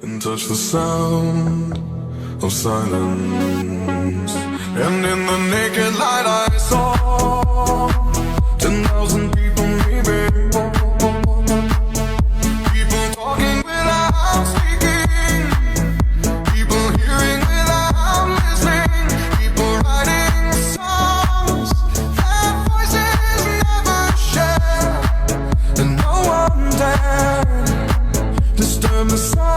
and touch the sound of silence. And in the naked light I saw 10,000 people, maybe. People talking without speaking, people hearing without listening, people writing songs that voices never share, and no one dared disturb the silence.